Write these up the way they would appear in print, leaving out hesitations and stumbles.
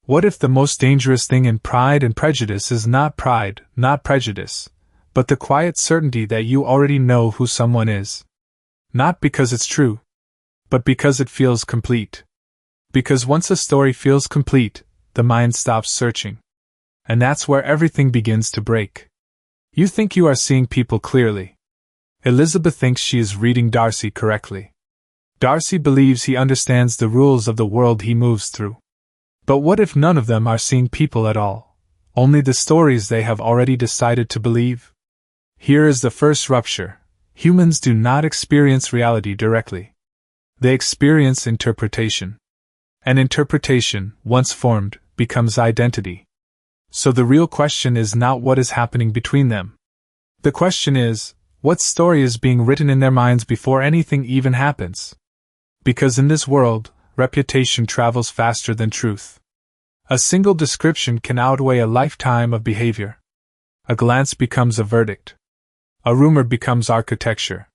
What if the most dangerous thing in Pride and Prejudice is not pride, not prejudice, but the quiet certainty that you already know who someone is? Not because it's true, but because it feels complete. Because once a story feels complete, the mind stops searching. And that's where everything begins to break. You think you are seeing people clearly. Elizabeth thinks she is reading Darcy correctly. Darcy believes he understands the rules of the world he moves through. But what if none of them are seeing people at all? Only the stories they have already decided to believe? Here is the first rupture. Humans do not experience reality directly. They experience interpretation. And interpretation, once formed, becomes identity. So the real question is not what is happening between them. The question is, what story is being written in their minds before anything even happens? Because in this world, reputation travels faster than truth. A single description can outweigh a lifetime of behavior. A glance becomes a verdict. A rumor becomes architecture.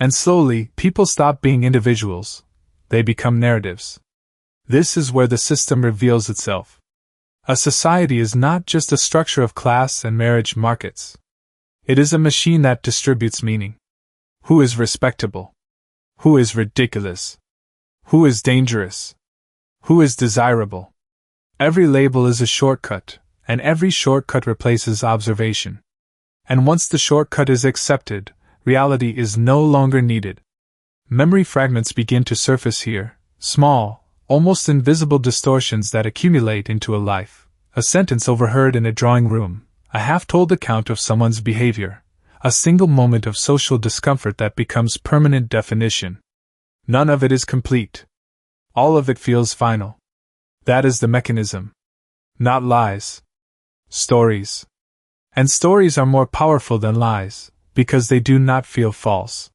And slowly, people stop being individuals. They become narratives. This is where the system reveals itself. A society is not just a structure of class and marriage markets. It is a machine that distributes meaning. Who is respectable? Who is ridiculous? Who is dangerous? Who is desirable? Every label is a shortcut, and every shortcut replaces observation. And once the shortcut is accepted, reality is no longer needed. Memory fragments begin to surface here, small, almost invisible distortions that accumulate into a life. A sentence overheard in a drawing room, a half-told account of someone's behavior, a single moment of social discomfort that becomes permanent definition. None of it is complete. All of it feels final. That is the mechanism. Not lies. Stories. And stories are more powerful than lies, because they do not feel false.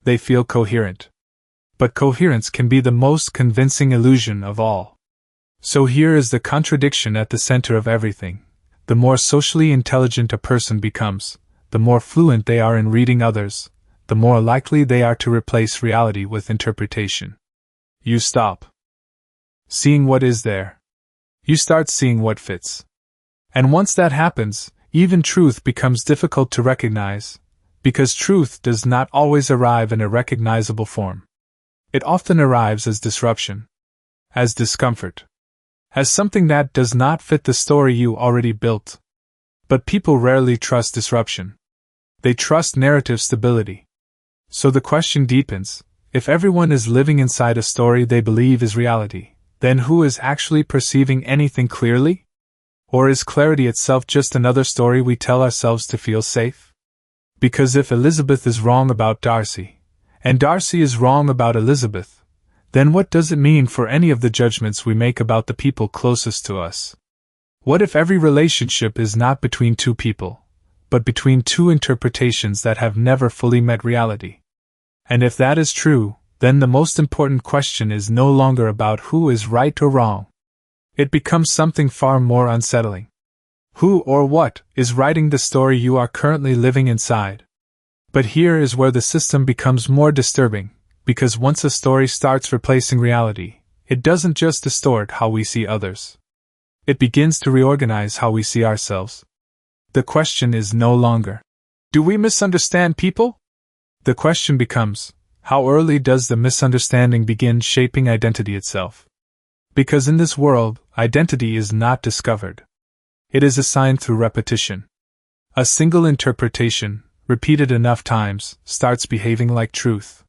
They feel coherent. But coherence can be the most convincing illusion of all. So here is the contradiction at the center of everything. The more socially intelligent a person becomes, the more fluent they are in reading others, the more likely they are to replace reality with interpretation. You stop seeing what is there. You start seeing what fits. And once that happens, even truth becomes difficult to recognize, because truth does not always arrive in a recognizable form. It often arrives as disruption, as discomfort, as something that does not fit the story you already built. But people rarely trust disruption. They trust narrative stability. So the question deepens: if everyone is living inside a story they believe is reality, then who is actually perceiving anything clearly? Or is clarity itself just another story we tell ourselves to feel safe? Because if Elizabeth is wrong about Darcy, and Darcy is wrong about Elizabeth, then what does it mean for any of the judgments we make about the people closest to us? What if every relationship is not between two people, but between two interpretations that have never fully met reality? And if that is true, then the most important question is no longer about who is right or wrong. It becomes something far more unsettling. Who or what is writing the story you are currently living inside? But here is where the system becomes more disturbing, because once a story starts replacing reality, it doesn't just distort how we see others. It begins to reorganize how we see ourselves. The question is no longer, do we misunderstand people? The question becomes, how early does the misunderstanding begin shaping identity itself? Because in this world, identity is not discovered. It is assigned through repetition. A single interpretation, repeated enough times, starts behaving like truth.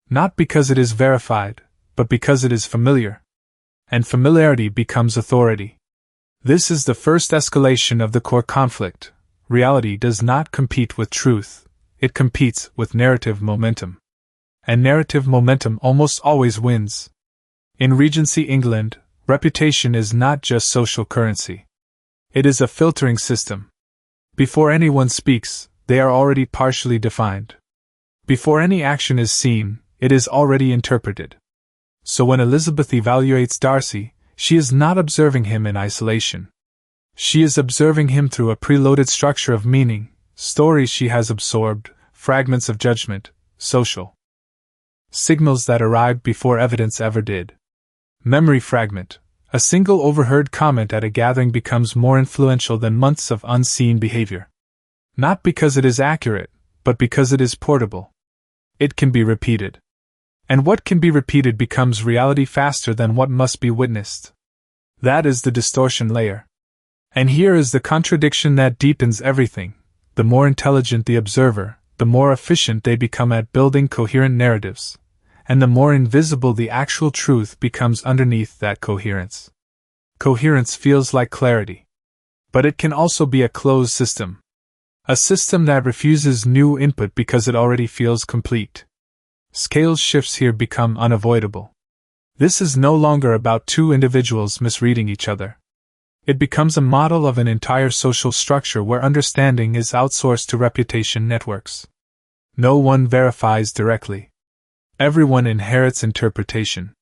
Not because it is verified, but because it is familiar. And familiarity becomes authority. This is the first escalation of the core conflict. Reality does not compete with truth, it competes with narrative momentum. And narrative momentum almost always wins. In Regency England, reputation is not just social currency. It is a filtering system. Before anyone speaks, they are already partially defined. Before any action is seen, it is already interpreted. So when Elizabeth evaluates Darcy, she is not observing him in isolation. She is observing him through a preloaded structure of meaning, stories she has absorbed, fragments of judgment, social signals that arrived before evidence ever did. Memory fragment, A single overheard comment at a gathering becomes more influential than months of unseen behavior. Not because it is accurate, but because it is portable. It can be repeated. And what can be repeated becomes reality faster than what must be witnessed. That is the distortion layer. And here is the contradiction that deepens everything. The more intelligent the observer, the more efficient they become at building coherent narratives, and the more invisible the actual truth becomes underneath that coherence. Coherence feels like clarity. But it can also be a closed system. A system that refuses new input because it already feels complete. Scale shifts here become unavoidable. This is no longer about two individuals misreading each other. It becomes a model of an entire social structure where understanding is outsourced to reputation networks. No one verifies directly. Everyone inherits interpretation.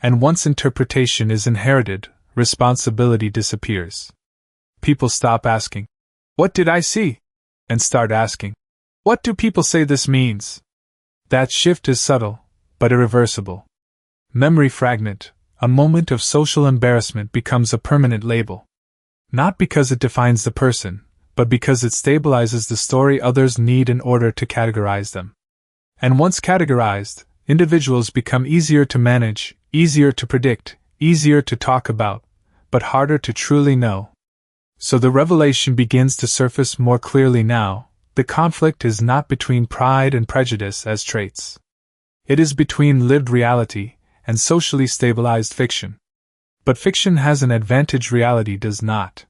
And once interpretation is inherited, responsibility disappears. People stop asking, "What did I see?" and start asking, "What do people say this means?" That shift is subtle, but irreversible. Memory fragment, a moment of social embarrassment, becomes a permanent label. Not because it defines the person, but because it stabilizes the story others need in order to categorize them. And once categorized, individuals become easier to manage, easier to predict, easier to talk about, but harder to truly know. So the revelation begins to surface more clearly now. The conflict is not between pride and prejudice as traits. It is between lived reality and socially stabilized fiction. But fiction has an advantage reality does not.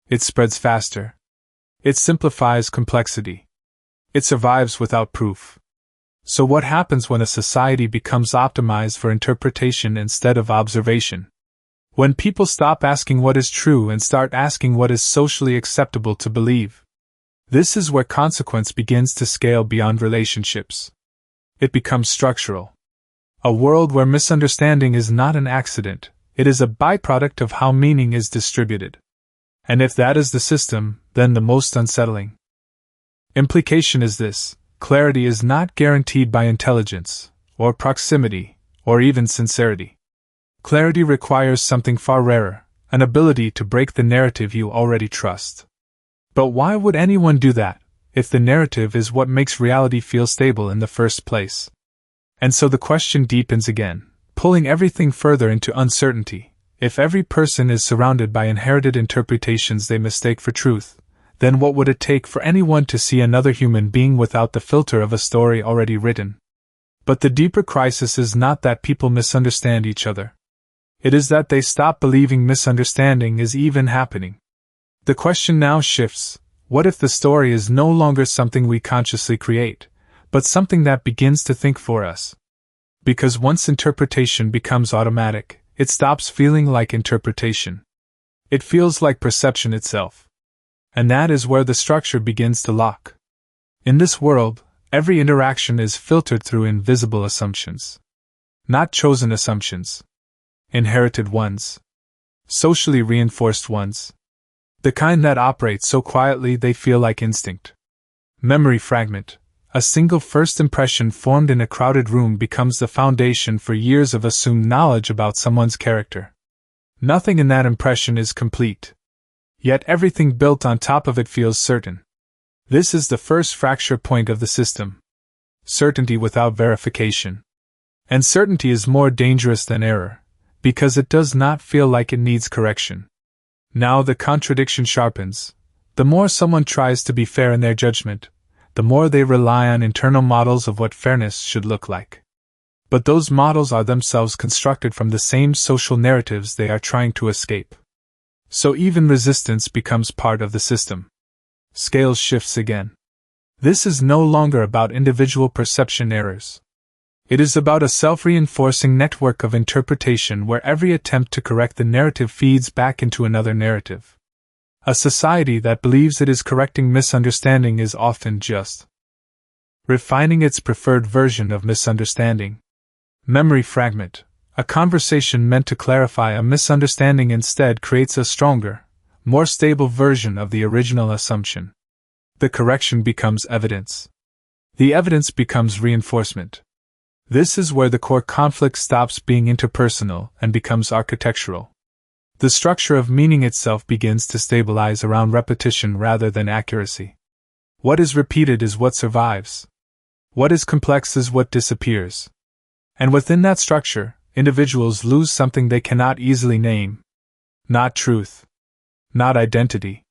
It spreads faster. It simplifies complexity. It survives without proof. So what happens when a society becomes optimized for interpretation instead of observation? When people stop asking what is true and start asking what is socially acceptable to believe. This is where consequence begins to scale beyond relationships. It becomes structural. A world where misunderstanding is not an accident, it is a byproduct of how meaning is distributed. And if that is the system, then the most unsettling implication is this: clarity is not guaranteed by intelligence, or proximity, or even sincerity. Clarity requires something far rarer, an ability to break the narrative you already trust. But why would anyone do that, if the narrative is what makes reality feel stable in the first place? And so the question deepens again, pulling everything further into uncertainty. If every person is surrounded by inherited interpretations they mistake for truth, then what would it take for anyone to see another human being without the filter of a story already written? But the deeper crisis is not that people misunderstand each other. It is that they stop believing misunderstanding is even happening. The question now shifts: what if the story is no longer something we consciously create, but something that begins to think for us? Because once interpretation becomes automatic, it stops feeling like interpretation. It feels like perception itself. And that is where the structure begins to lock. In this world, every interaction is filtered through invisible assumptions. Not chosen assumptions. Inherited ones. Socially reinforced ones. The kind that operate so quietly they feel like instinct. Memory fragment. A single first impression formed in a crowded room becomes the foundation for years of assumed knowledge about someone's character. Nothing in that impression is complete. Yet everything built on top of it feels certain. This is the first fracture point of the system. Certainty without verification. And certainty is more dangerous than error, because it does not feel like it needs correction. Now the contradiction sharpens. The more someone tries to be fair in their judgment, the more they rely on internal models of what fairness should look like. But those models are themselves constructed from the same social narratives they are trying to escape. So even resistance becomes part of the system. Scale shifts again. This is no longer about individual perception errors. It is about a self-reinforcing network of interpretation where every attempt to correct the narrative feeds back into another narrative. A society that believes it is correcting misunderstanding is often just refining its preferred version of misunderstanding. Memory fragment. A conversation meant to clarify a misunderstanding instead creates a stronger, more stable version of the original assumption. The correction becomes evidence. The evidence becomes reinforcement. This is where the core conflict stops being interpersonal and becomes architectural. The structure of meaning itself begins to stabilize around repetition rather than accuracy. What is repeated is what survives. What is complex is what disappears. And within that structure, individuals lose something they cannot easily name. Not truth. Not identity.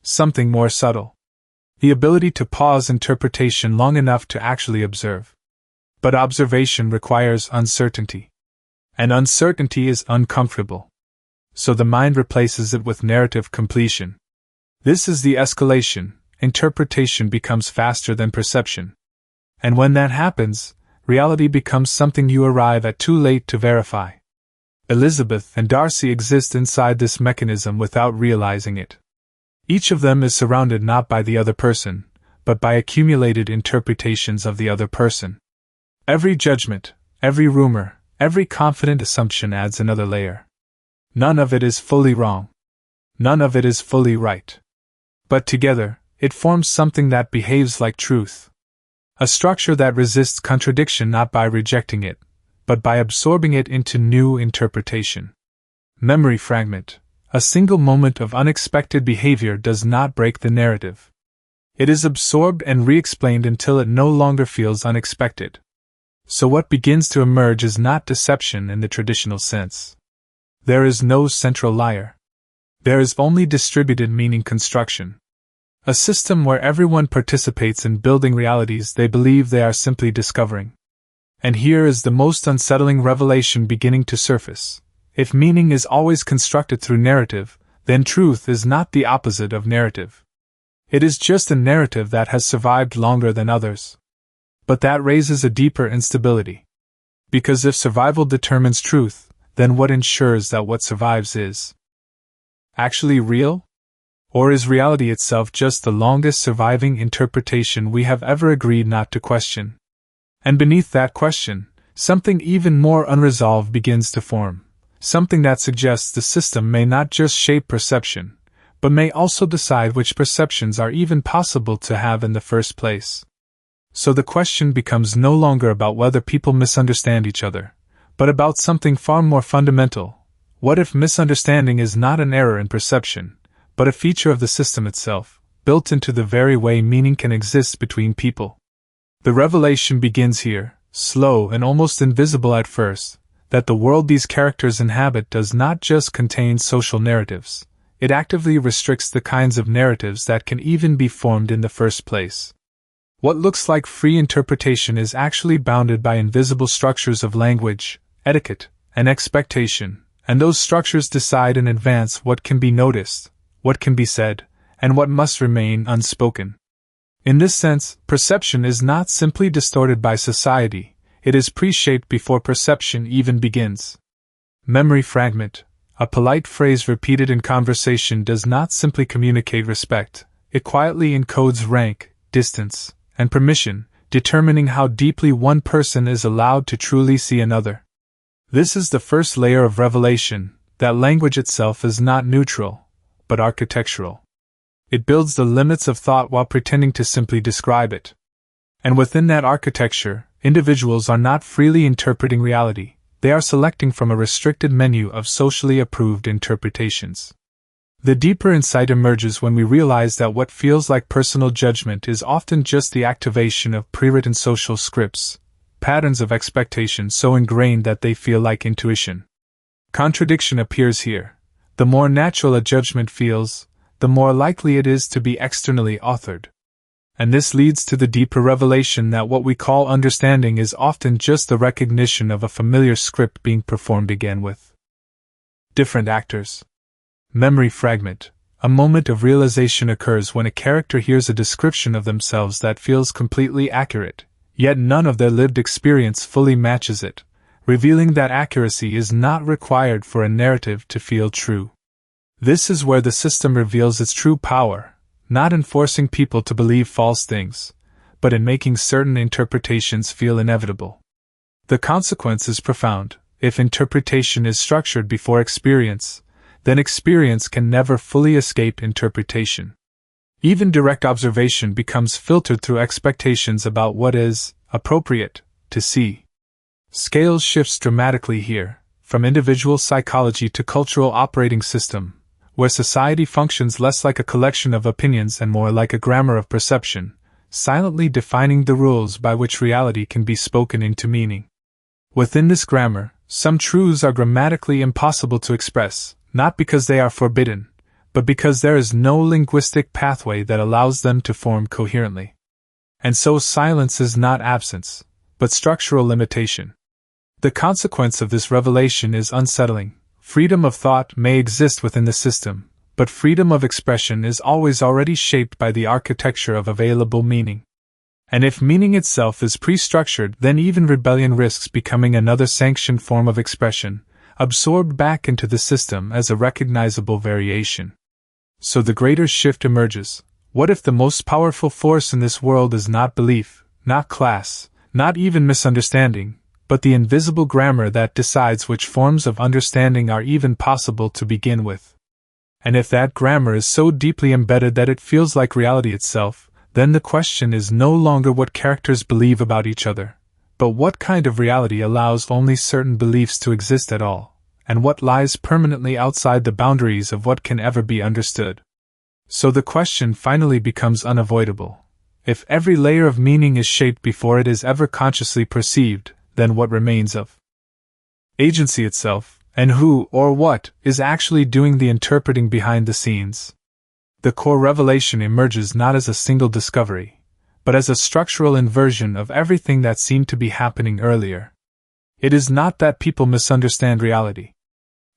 Something more subtle. The ability to pause interpretation long enough to actually observe. But observation requires uncertainty. And uncertainty is uncomfortable. So the mind replaces it with narrative completion. This is the escalation. Interpretation becomes faster than perception. And when that happens, reality becomes something you arrive at too late to verify. Elizabeth and Darcy exist inside this mechanism without realizing it. Each of them is surrounded not by the other person, but by accumulated interpretations of the other person. Every judgment, every rumor, every confident assumption adds another layer. None of it is fully wrong. None of it is fully right. But together, it forms something that behaves like truth. A structure that resists contradiction not by rejecting it, but by absorbing it into new interpretation. Memory fragment. A single moment of unexpected behavior does not break the narrative. It is absorbed and re-explained until it no longer feels unexpected. So what begins to emerge is not deception in the traditional sense. There is no central liar. There is only distributed meaning construction. A system where everyone participates in building realities they believe they are simply discovering. And here is the most unsettling revelation beginning to surface. If meaning is always constructed through narrative, then truth is not the opposite of narrative. It is just a narrative that has survived longer than others. But that raises a deeper instability. Because if survival determines truth, then what ensures that what survives is actually real? Or is reality itself just the longest surviving interpretation we have ever agreed not to question? And beneath that question, something even more unresolved begins to form. Something that suggests the system may not just shape perception, but may also decide which perceptions are even possible to have in the first place. So the question becomes no longer about whether people misunderstand each other, but about something far more fundamental. What if misunderstanding is not an error in perception, but a feature of the system itself, built into the very way meaning can exist between people? The revelation begins here, slow and almost invisible at first, that the world these characters inhabit does not just contain social narratives, it actively restricts the kinds of narratives that can even be formed in the first place. What looks like free interpretation is actually bounded by invisible structures of language, etiquette, and expectation, and those structures decide in advance what can be noticed, what can be said, and what must remain unspoken. In this sense, perception is not simply distorted by society, it is pre-shaped before perception even begins. Memory fragment. A polite phrase repeated in conversation does not simply communicate respect, it quietly encodes rank, distance, and permission, determining how deeply one person is allowed to truly see another. This is the first layer of revelation, that language itself is not neutral, but architectural. It builds the limits of thought while pretending to simply describe it. And within that architecture, individuals are not freely interpreting reality, they are selecting from a restricted menu of socially approved interpretations. The deeper insight emerges when we realize that what feels like personal judgment is often just the activation of pre-written social scripts, patterns of expectation so ingrained that they feel like intuition. Contradiction appears here. The more natural a judgment feels, the more likely it is to be externally authored. And this leads to the deeper revelation that what we call understanding is often just the recognition of a familiar script being performed again with different actors. Memory fragment. A moment of realization occurs when a character hears a description of themselves that feels completely accurate, yet none of their lived experience fully matches it, revealing that accuracy is not required for a narrative to feel true. This is where the system reveals its true power, not in forcing people to believe false things, but in making certain interpretations feel inevitable. The consequence is profound. If interpretation is structured before experience, then experience can never fully escape interpretation. Even direct observation becomes filtered through expectations about what is appropriate to see. Scales shifts dramatically here. from individual psychology to cultural operating system, where society functions less like a collection of opinions and more like a grammar of perception, silently defining the rules by which reality can be spoken into meaning. Within this grammar, some truths are grammatically impossible to express, not because they are forbidden, but because there is no linguistic pathway that allows them to form coherently. And so silence is not absence, but structural limitation. The consequence of this revelation is unsettling. Freedom of thought may exist within the system, but freedom of expression is always already shaped by the architecture of available meaning. And if meaning itself is pre-structured, then even rebellion risks becoming another sanctioned form of expression, absorbed back into the system as a recognizable variation. So the greater shift emerges. What if the most powerful force in this world is not belief, not class, not even misunderstanding, but the invisible grammar that decides which forms of understanding are even possible to begin with? And if that grammar is so deeply embedded that it feels like reality itself, then the question is no longer what characters believe about each other, but what kind of reality allows only certain beliefs to exist at all, and what lies permanently outside the boundaries of what can ever be understood. So the question finally becomes unavoidable. If every layer of meaning is shaped before it is ever consciously perceived, then what remains of agency itself, and who or what is actually doing the interpreting behind the scenes? The core revelation emerges not as a single discovery, but as a structural inversion of everything that seemed to be happening earlier. It is not that people misunderstand reality.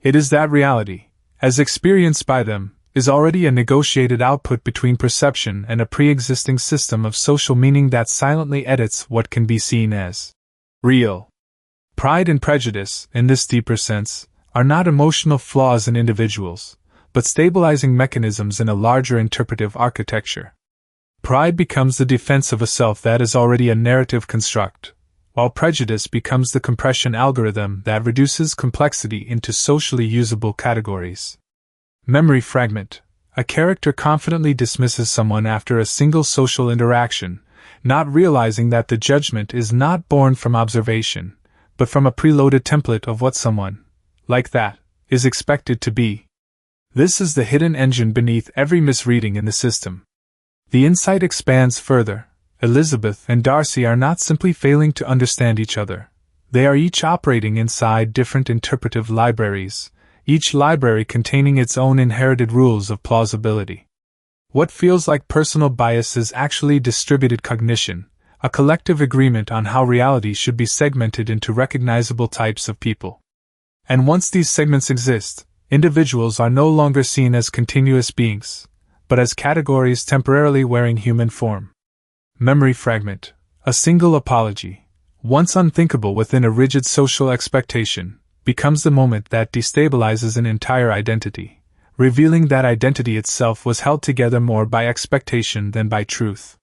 It is that reality, as experienced by them, is already a negotiated output between perception and a pre-existing system of social meaning that silently edits what can be seen as real. Pride and prejudice, in this deeper sense, are not emotional flaws in individuals, but stabilizing mechanisms in a larger interpretive architecture. Pride becomes the defense of a self that is already a narrative construct, while prejudice becomes the compression algorithm that reduces complexity into socially usable categories. Memory fragment. A character confidently dismisses someone after a single social interaction, not realizing that the judgment is not born from observation, but from a preloaded template of what someone, like that, is expected to be. This is the hidden engine beneath every misreading in the system. The insight expands further. Elizabeth and Darcy are not simply failing to understand each other. They are each operating inside different interpretive libraries, each library containing its own inherited rules of plausibility. What feels like personal bias is actually distributed cognition, a collective agreement on how reality should be segmented into recognizable types of people. And once these segments exist, individuals are no longer seen as continuous beings, but as categories temporarily wearing human form. Memory fragment. A single apology, once unthinkable within a rigid social expectation, becomes the moment that destabilizes an entire identity, revealing that identity itself was held together more by expectation than by truth.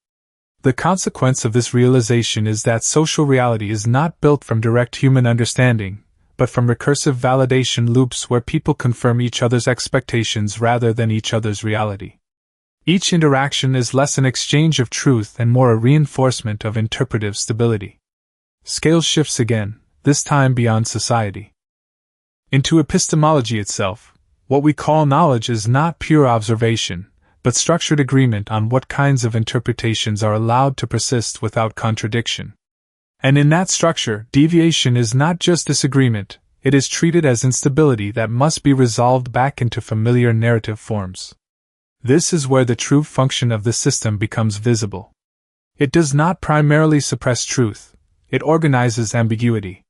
The consequence of this realization is that social reality is not built from direct human understanding, but from recursive validation loops where people confirm each other's expectations rather than each other's reality. Each interaction is less an exchange of truth and more a reinforcement of interpretive stability. Scale shifts again, this time beyond society. Into epistemology itself. What we call knowledge is not pure observation, but structured agreement on what kinds of interpretations are allowed to persist without contradiction. And in that structure, deviation is not just disagreement, it is treated as instability that must be resolved back into familiar narrative forms. This is where the true function of the system becomes visible. It does not primarily suppress truth, it organizes ambiguity.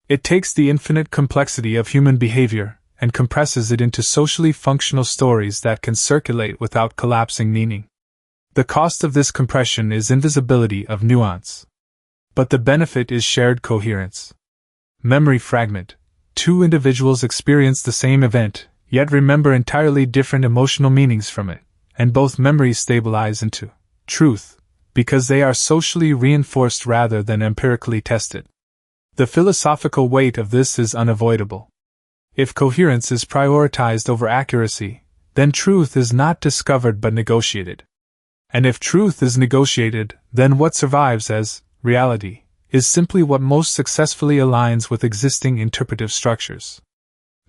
It takes the infinite complexity of human behavior and compresses it into socially functional stories that can circulate without collapsing meaning. The cost of this compression is invisibility of nuance. But the benefit is shared coherence. Memory fragment. Two individuals experience the same event, yet remember entirely different emotional meanings from it, and both memories stabilize into truth, because they are socially reinforced rather than empirically tested. The philosophical weight of this is unavoidable. If coherence is prioritized over accuracy, then truth is not discovered but negotiated. And if truth is negotiated, then what survives as reality is simply what most successfully aligns with existing interpretive structures.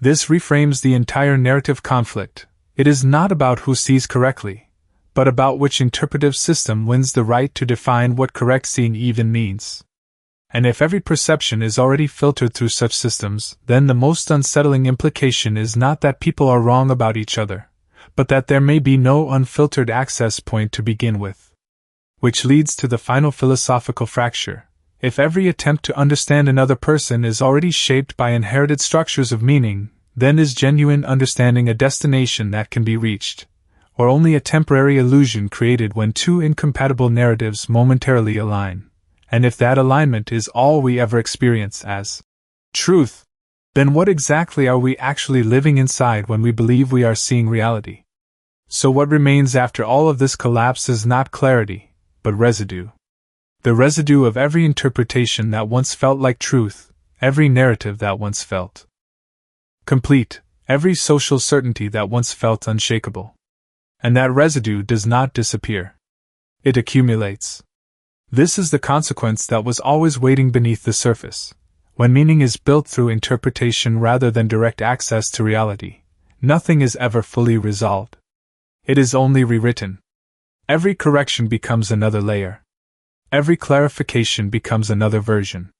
This reframes the entire narrative conflict. It is not about who sees correctly, but about which interpretive system wins the right to define what correct seeing even means. And if every perception is already filtered through such systems, then the most unsettling implication is not that people are wrong about each other, but that there may be no unfiltered access point to begin with. Which leads to the final philosophical fracture. If every attempt to understand another person is already shaped by inherited structures of meaning, then is genuine understanding a destination that can be reached, or only a temporary illusion created when two incompatible narratives momentarily align? And if that alignment is all we ever experience as truth, then what exactly are we actually living inside when we believe we are seeing reality? So what remains after all of this collapse is not clarity, but residue. The residue of every interpretation that once felt like truth, every narrative that once felt complete, every social certainty that once felt unshakable. And that residue does not disappear. It accumulates. This is the consequence that was always waiting beneath the surface. When meaning is built through interpretation rather than direct access to reality, nothing is ever fully resolved. It is only rewritten. Every correction becomes another layer. Every clarification becomes another version.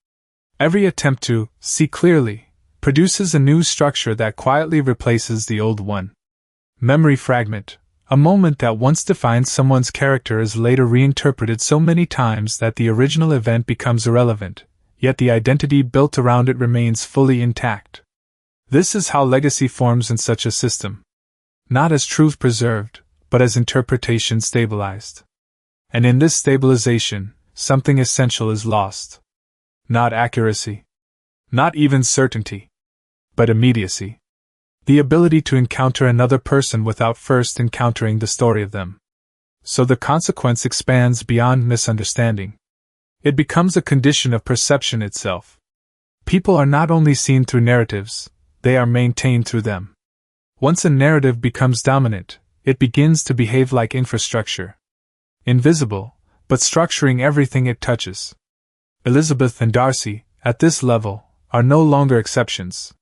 Every attempt to see clearly produces a new structure that quietly replaces the old one. Memory fragment. A moment that once defined someone's character is later reinterpreted so many times that the original event becomes irrelevant, yet the identity built around it remains fully intact. This is how legacy forms in such a system. Not as truth preserved, but as interpretation stabilized. And in this stabilization, something essential is lost. Not accuracy. Not even certainty. But immediacy. The ability to encounter another person without first encountering the story of them. So the consequence expands beyond misunderstanding. It becomes a condition of perception itself. People are not only seen through narratives, they are maintained through them. Once a narrative becomes dominant, it begins to behave like infrastructure. Invisible, but structuring everything it touches. Elizabeth and Darcy, at this level, are no longer exceptions.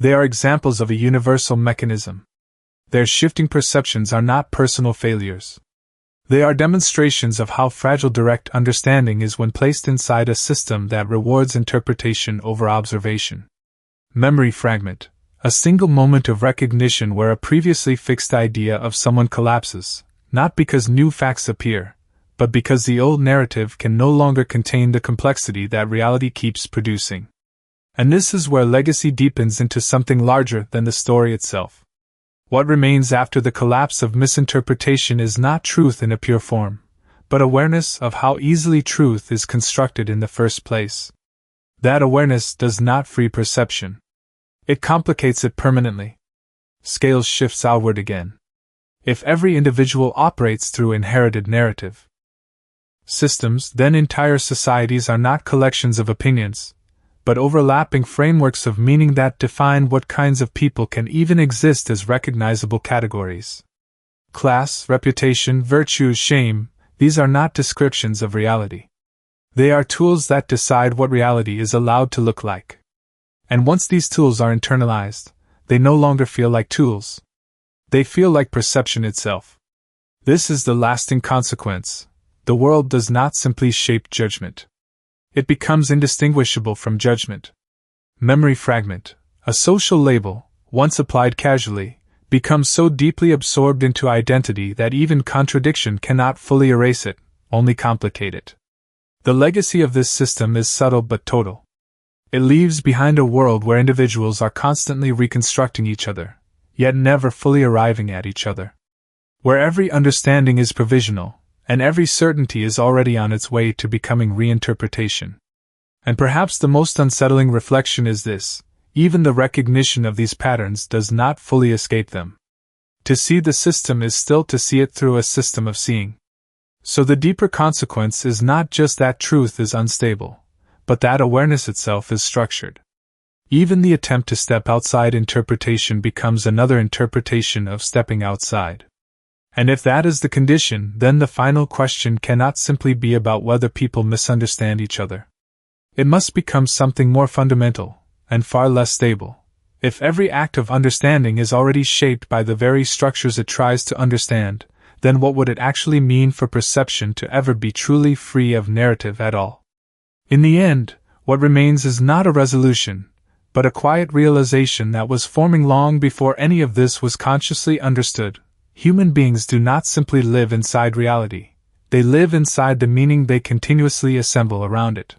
They are examples of a universal mechanism. Their shifting perceptions are not personal failures. They are demonstrations of how fragile direct understanding is when placed inside a system that rewards interpretation over observation. Memory fragment. A single moment of recognition where a previously fixed idea of someone collapses, not because new facts appear, but because the old narrative can no longer contain the complexity that reality keeps producing. And this is where legacy deepens into something larger than the story itself. What remains after the collapse of misinterpretation is not truth in a pure form, but awareness of how easily truth is constructed in the first place. That awareness does not free perception. It complicates it permanently. Scales shifts outward again. If every individual operates through inherited narrative systems, then entire societies are not collections of opinions, but overlapping frameworks of meaning that define what kinds of people can even exist as recognizable categories. Class, reputation, virtue, shame, these are not descriptions of reality. They are tools that decide what reality is allowed to look like. And once these tools are internalized, they no longer feel like tools. They feel like perception itself. This is the lasting consequence. The world does not simply shape judgment. It becomes indistinguishable from judgment. Memory fragment, a social label, once applied casually, becomes so deeply absorbed into identity that even contradiction cannot fully erase it, only complicate it. The legacy of this system is subtle but total. It leaves behind a world where individuals are constantly reconstructing each other, yet never fully arriving at each other. Where every understanding is provisional, and every certainty is already on its way to becoming reinterpretation. And perhaps the most unsettling reflection is this: even the recognition of these patterns does not fully escape them. To see the system is still to see it through a system of seeing. So the deeper consequence is not just that truth is unstable, but that awareness itself is structured. Even the attempt to step outside interpretation becomes another interpretation of stepping outside. And if that is the condition, then the final question cannot simply be about whether people misunderstand each other. It must become something more fundamental, and far less stable. If every act of understanding is already shaped by the very structures it tries to understand, then what would it actually mean for perception to ever be truly free of narrative at all? In the end, what remains is not a resolution, but a quiet realization that was forming long before any of this was consciously understood. Human beings do not simply live inside reality, they live inside the meaning they continuously assemble around it.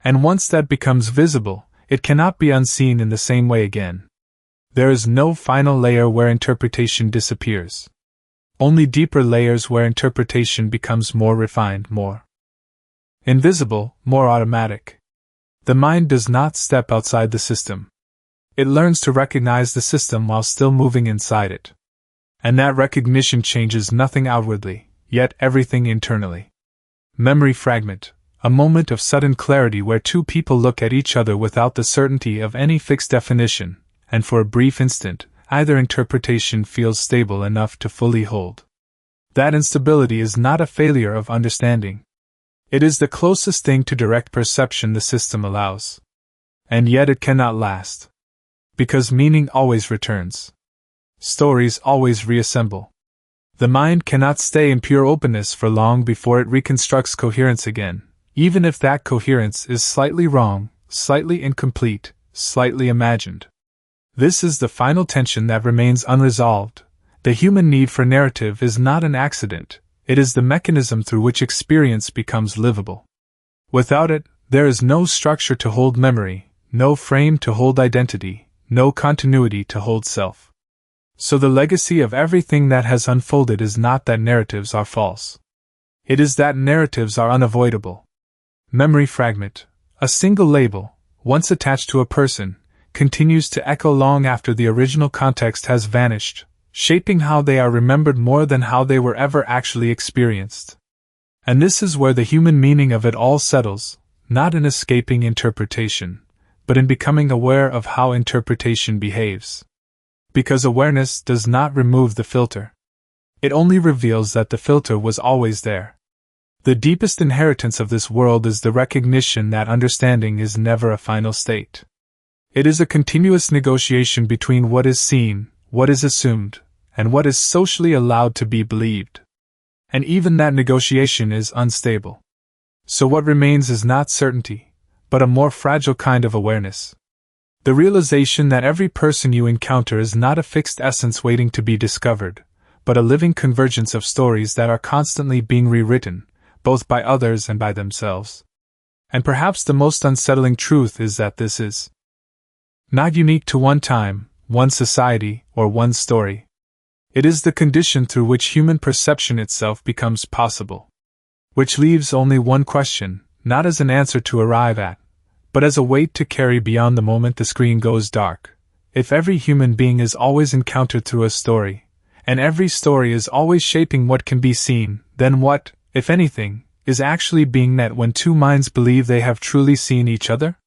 And once that becomes visible, it cannot be unseen in the same way again. There is no final layer where interpretation disappears. Only deeper layers where interpretation becomes more refined, more invisible, more automatic. The mind does not step outside the system. It learns to recognize the system while still moving inside it. And that recognition changes nothing outwardly, yet everything internally. Memory fragment, a moment of sudden clarity where two people look at each other without the certainty of any fixed definition, and for a brief instant, either interpretation feels stable enough to fully hold. That instability is not a failure of understanding. It is the closest thing to direct perception the system allows. And yet it cannot last. Because meaning always returns. Stories always reassemble. The mind cannot stay in pure openness for long before it reconstructs coherence again, even if that coherence is slightly wrong, slightly incomplete, slightly imagined. This is the final tension that remains unresolved. The human need for narrative is not an accident. It is the mechanism through which experience becomes livable. Without it, there is no structure to hold memory, no frame to hold identity, no continuity to hold self. So the legacy of everything that has unfolded is not that narratives are false. It is that narratives are unavoidable. Memory fragment, a single label, once attached to a person, continues to echo long after the original context has vanished, shaping how they are remembered more than how they were ever actually experienced. And this is where the human meaning of it all settles, not in escaping interpretation, but in becoming aware of how interpretation behaves. Because awareness does not remove the filter. It only reveals that the filter was always there. The deepest inheritance of this world is the recognition that understanding is never a final state. It is a continuous negotiation between what is seen, what is assumed, and what is socially allowed to be believed. And even that negotiation is unstable. So what remains is not certainty, but a more fragile kind of awareness. The realization that every person you encounter is not a fixed essence waiting to be discovered, but a living convergence of stories that are constantly being rewritten, both by others and by themselves. And perhaps the most unsettling truth is that this is not unique to one time, one society, or one story. It is the condition through which human perception itself becomes possible. Which leaves only one question, not as an answer to arrive at, but as a weight to carry beyond the moment the screen goes dark. If every human being is always encountered through a story, and every story is always shaping what can be seen, then what, if anything, is actually being met when two minds believe they have truly seen each other?